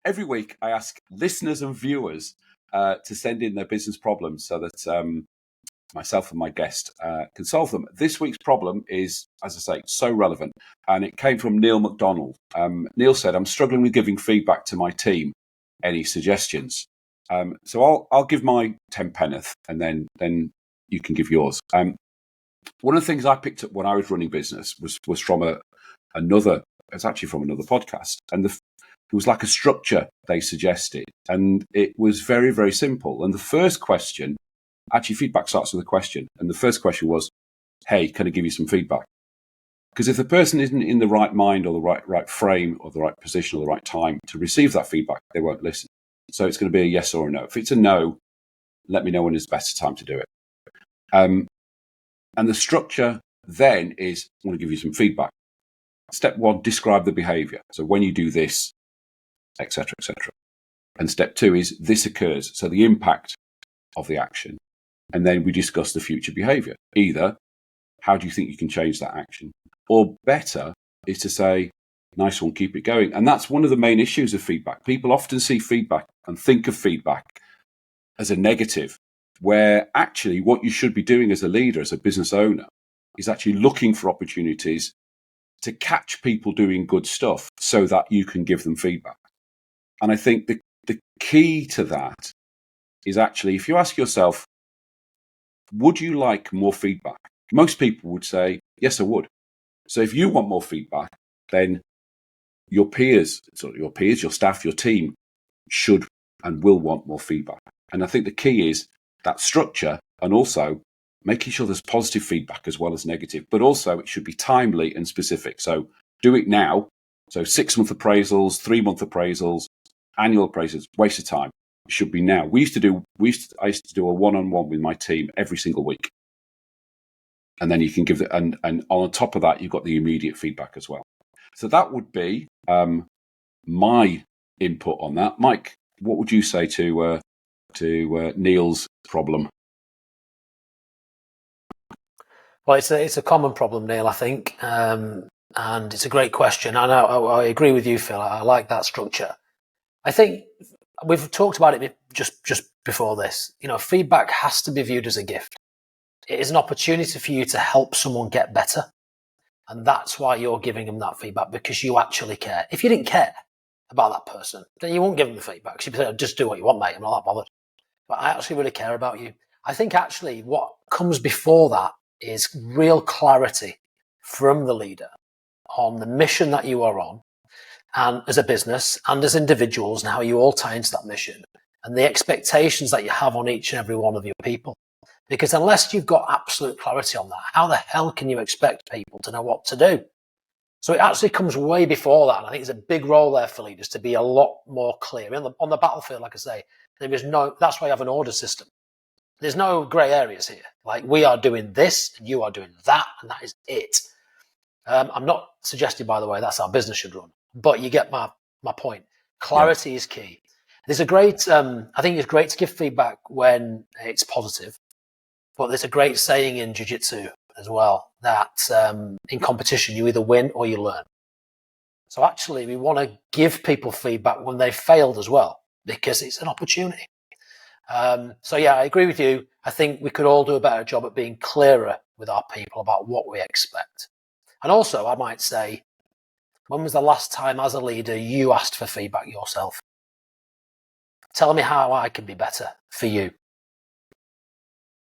every week I ask listeners and viewers to send in their business problems so that myself and my guest can solve them. This week's problem is, as I say, so relevant, and it came from Neil McDonald. Neil said, "I'm struggling with giving feedback to my team. Any suggestions?" So I'll give my 10 penneth, and then you can give yours. One of the things I picked up when I was running business was from another. It's actually from another podcast, and it was like a structure they suggested, and it was very, very simple. And the first question, actually, feedback starts with a question, and the first question was, "Hey, can I give you some feedback?" Because if the person isn't in the right mind or the right frame or the right position or the right time to receive that feedback, they won't listen. So it's going to be a yes or a no. If it's a no, let me know when is the best time to do it. And the structure then is, I want to give you some feedback. Step 1, describe the behavior. So when you do this, etc., etc. And step 2 is this occurs. So the impact of the action. And then we discuss the future behavior. Either, how do you think you can change that action? Or better is to say, nice one, keep it going. And that's one of the main issues of feedback. People often see feedback and think of feedback as a negative, where actually what you should be doing as a leader, as a business owner, is actually looking for opportunities to catch people doing good stuff so that you can give them feedback. And I think the key to that is actually, if you ask yourself, would you like more feedback? Most people would say, yes, I would. So if you want more feedback, then your peers, your staff, your team should and will want more feedback. And I think the key is that structure, and also making sure there's positive feedback as well as negative, but also it should be timely and specific. So do it now. So 6-month appraisals, 3-month appraisals, annual appraisals, waste of time. It should be now. I used to do a one-on-one with my team every single week. And then you can give it, and on top of that, you've got the immediate feedback as well. So that would be my input on that. Mike, what would you say to Neil's problem? Well, it's a common problem, Neil, I think, and it's a great question. And I agree with you, Phil. I like that structure. I think we've talked about it just before this. You know, feedback has to be viewed as a gift. It is an opportunity for you to help someone get better, and that's why you're giving them that feedback, because you actually care. If you didn't care about that person, then you won't give them the feedback. Because you'd say, just do what you want, mate. I'm not that bothered. But I actually really care about you. I think actually what comes before that is real clarity from the leader on the mission that you are on, and as a business and as individuals, and how you all tie into that mission, and the expectations that you have on each and every one of your people. Because unless you've got absolute clarity on that, how the hell can you expect people to know what to do? So it actually comes way before that. And I think there's a big role there for leaders to be a lot more clear. On the battlefield, like I say, that's why you have an order system. There's no grey areas here. Like, we are doing this and you are doing that, and that is it. I'm not suggesting, by the way, that's how business should run, but you get my point. Clarity is key. There's a great, I think it's great to give feedback when it's positive, but there's a great saying in jiu-jitsu as well that in competition, you either win or you learn. So actually, we want to give people feedback when they've failed as well, because it's an opportunity. So yeah, I agree with you. I think we could all do a better job at being clearer with our people about what we expect. And also, I might say, when was the last time as a leader you asked for feedback yourself? Tell me how I can be better for you.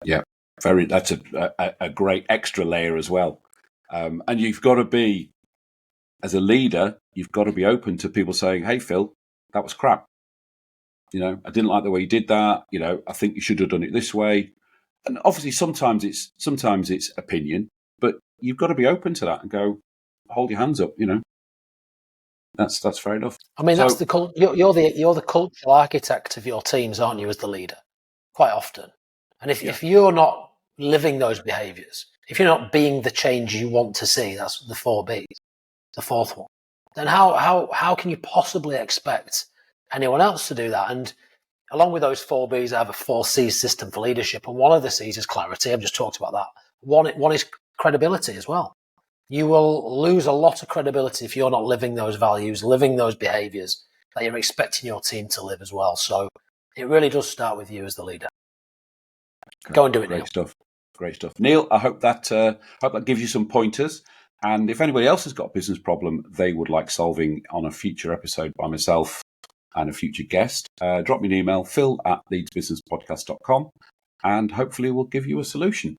Yeah, that's a great extra layer as well. And you've got to be, as a leader, you've got to be open to people saying, hey, Phil, that was crap. You know, I didn't like the way you did that. You know, I think you should have done it this way. And obviously, sometimes it's opinion, but you've got to be open to that and go, hold your hands up. You know, that's fair enough. I mean, that's you're the cultural architect of your teams, aren't you, as the leader? Quite often. And if you're not living those behaviours, if you're not being the change you want to see, that's the 4 Bs, the fourth one. Then how can you possibly expect anyone else to do that? And along with those 4 Bs, I have a 4 Cs system for leadership, and one of the Cs is clarity. I've just talked about that. One is credibility as well. You will lose a lot of credibility if you're not living those values, living those behaviours, that you're expecting your team to live as well. So it really does start with you as the leader. Go and do it, Great Neil. stuff. Great stuff. Neil, I hope that gives you some pointers. And if anybody else has got a business problem they would like solving on a future episode by myself and a future guest, drop me an email, phil@leedsbusinesspodcast.com, and hopefully we'll give you a solution.